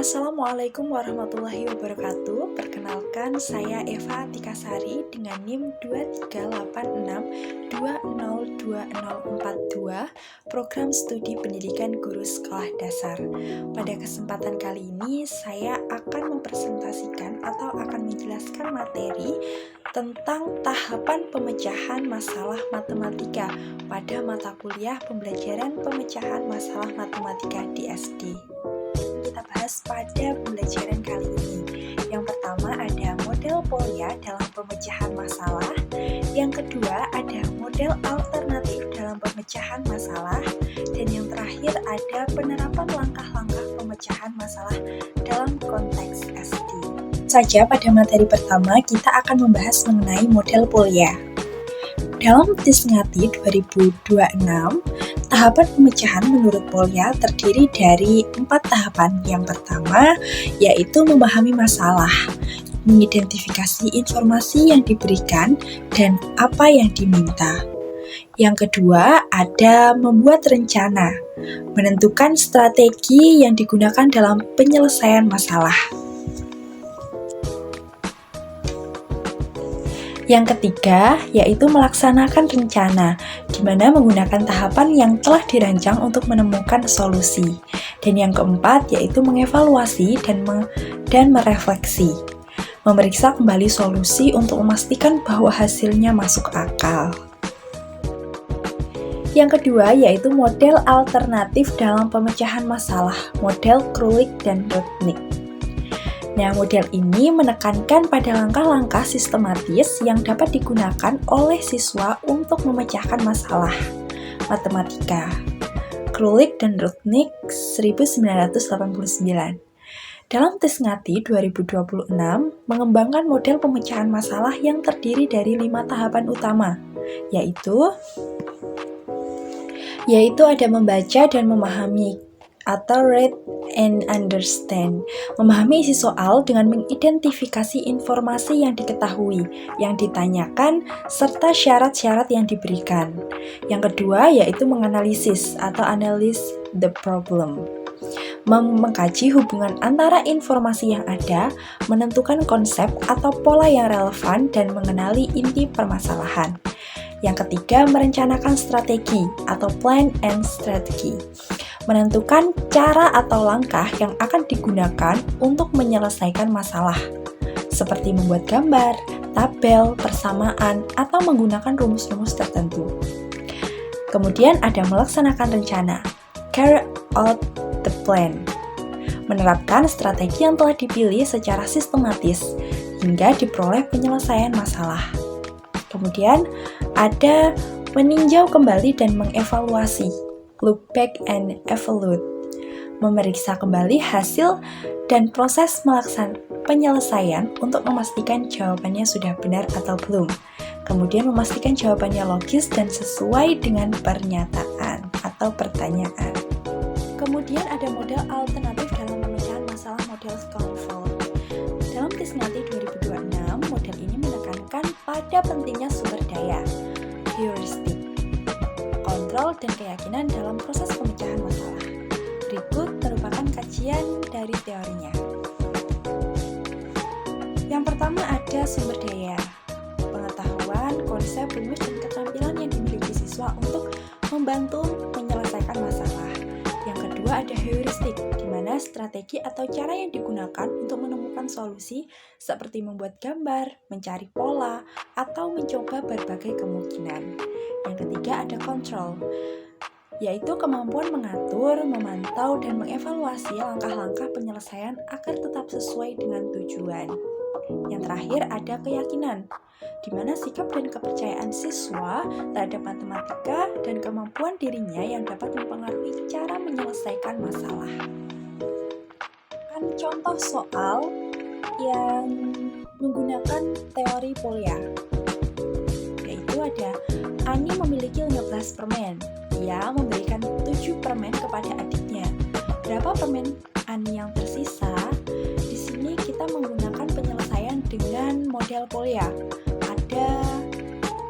Assalamualaikum warahmatullahi wabarakatuh. Perkenalkan, saya Eva Tikasari dengan NIM 2386202042, Program Studi Pendidikan Guru Sekolah Dasar. Pada kesempatan kali ini, saya akan mempresentasikan atau akan menjelaskan materi tentang tahapan pemecahan masalah matematika pada mata kuliah pembelajaran pemecahan masalah matematika di SD. Kita bahas pada pembelajaran kali ini. Yang pertama ada model polya dalam pemecahan masalah. Yang kedua ada model alternatif dalam pemecahan masalah. Dan yang terakhir ada penerapan langkah-langkah pemecahan masalah dalam konteks SD. Saja pada materi pertama kita akan membahas mengenai model polya. Dalam Tisngati 2026, tahapan pemecahan menurut polya terdiri dari 4 tahapan. Yang pertama yaitu memahami masalah, mengidentifikasi informasi yang diberikan dan apa yang diminta. Yang kedua ada membuat rencana, menentukan strategi yang digunakan dalam penyelesaian masalah. Yang ketiga, yaitu melaksanakan rencana, di mana menggunakan tahapan yang telah dirancang untuk menemukan solusi. Dan yang keempat, yaitu mengevaluasi dan merefleksi, memeriksa kembali solusi untuk memastikan bahwa hasilnya masuk akal. Yang kedua, yaitu model alternatif dalam pemecahan masalah, model Krulik dan Rudnick. Nah, model ini menekankan pada langkah-langkah sistematis yang dapat digunakan oleh siswa untuk memecahkan masalah matematika. Krulik dan Rudnick 1989. Dalam Tisngati 2026 mengembangkan model pemecahan masalah yang terdiri dari 5 tahapan utama, yaitu ada membaca dan memahami atau read and understand, memahami isi soal dengan mengidentifikasi informasi yang diketahui, yang ditanyakan, serta syarat-syarat yang diberikan. Yang kedua yaitu menganalisis atau analyze the problem, mengkaji hubungan antara informasi yang ada, menentukan konsep atau pola yang relevan, dan mengenali inti permasalahan. Yang ketiga, merencanakan strategi atau plan and strategy, menentukan cara atau langkah yang akan digunakan untuk menyelesaikan masalah, seperti membuat gambar, tabel, persamaan, atau menggunakan rumus-rumus tertentu. Kemudian ada melaksanakan rencana, carry out the plan, menerapkan strategi yang telah dipilih secara sistematis hingga diperoleh penyelesaian masalah. Kemudian ada meninjau kembali dan mengevaluasi, look back and evaluate, memeriksa kembali hasil dan proses penyelesaian untuk memastikan jawabannya sudah benar atau belum. Kemudian memastikan jawabannya logis dan sesuai dengan pernyataan atau pertanyaan. Kemudian ada model alternatif dalam pemecahan masalah model Scaffold. Dalam Tisngati 2026, model ini menekankan pada pentingnya sumber daya, heuristik, kontrol, dan keyakinan dalam proses pemecahan masalah. Berikut merupakan kajian dari teorinya. Yang pertama ada sumber daya, pengetahuan, konsep, rumus, dan keterampilan yang dimiliki siswa untuk membantu menyelesaikan masalah. Yang kedua ada heuristik, di mana strategi atau cara yang digunakan untuk menemukan solusi seperti membuat gambar, mencari pola, atau mencoba berbagai kemungkinan. Yang ketiga ada control, yaitu kemampuan mengatur, memantau, dan mengevaluasi langkah-langkah penyelesaian agar tetap sesuai dengan tujuan. Yang terakhir ada keyakinan, di mana sikap dan kepercayaan siswa terhadap matematika dan kemampuan dirinya yang dapat mempengaruhi cara menyelesaikan masalah. Contoh soal yang menggunakan teori polya, yaitu ada Ani memiliki 15 permen. Dia memberikan 7 permen kepada adiknya. Berapa permen Ani yang tersisa? Di sini kita menggunakan penyelesaian dengan model polya. Ada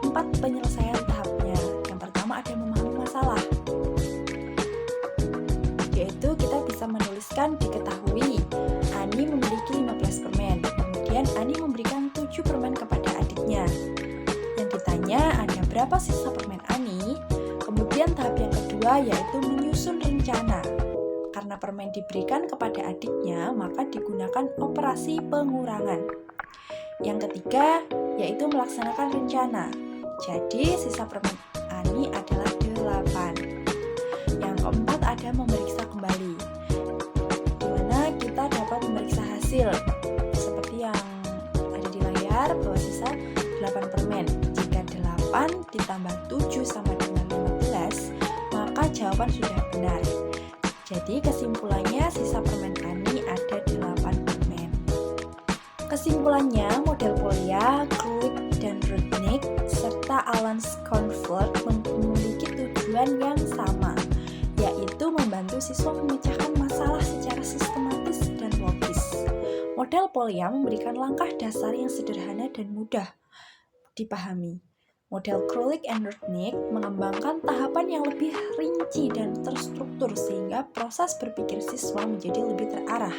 4 penyelesaian tahapnya. Yang pertama ada memahami masalah, yaitu kita bisa menuliskan diketahui, Ani memiliki 15 permen. Kemudian Ani memberikan 7 permen kepada adiknya. Yang ditanya ada berapa sisa permen Ani? Kemudian tahap yang kedua yaitu menyusun rencana. Karena permen diberikan kepada adiknya, maka digunakan operasi pengurangan. Yang ketiga yaitu melaksanakan rencana. Jadi sisa permen Ani adalah 8. Yang keempat ada memeriksa kembali, di mana kita dapat memeriksa hasil seperti yang ada di layar bahwa sisa 8 permen. Jika 8 ditambah 7 sama dengan 15, maka jawaban sudah benar. Jadi kesimpulannya sisa permen Ani ada 8 permen. Kesimpulannya, model Polya, Kruik, dan Rudnick serta Alan Schoenfeld memiliki tujuan yang sama, yaitu membantu siswa memecahkan masalah secara sistematis dan logis. Model Polya memberikan langkah dasar yang sederhana dan mudah dipahami. Model Kruik and Rudnick mengembangkan tahapan yang lebih rinci dan terstruktur sehingga proses berpikir siswa menjadi lebih terarah.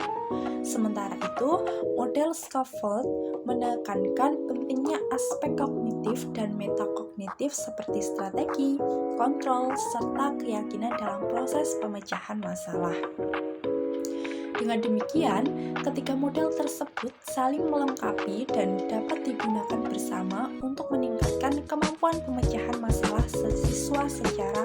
Sementara itu, model Schoenfeld menekankan pentingnya aspek kognitif dan metakognitif seperti strategi, kontrol, serta keyakinan dalam proses pemecahan masalah. Dengan demikian, ketiga model tersebut saling melengkapi dan dapat digunakan bersama untuk meningkatkan kemampuan pemecahan masalah siswa secara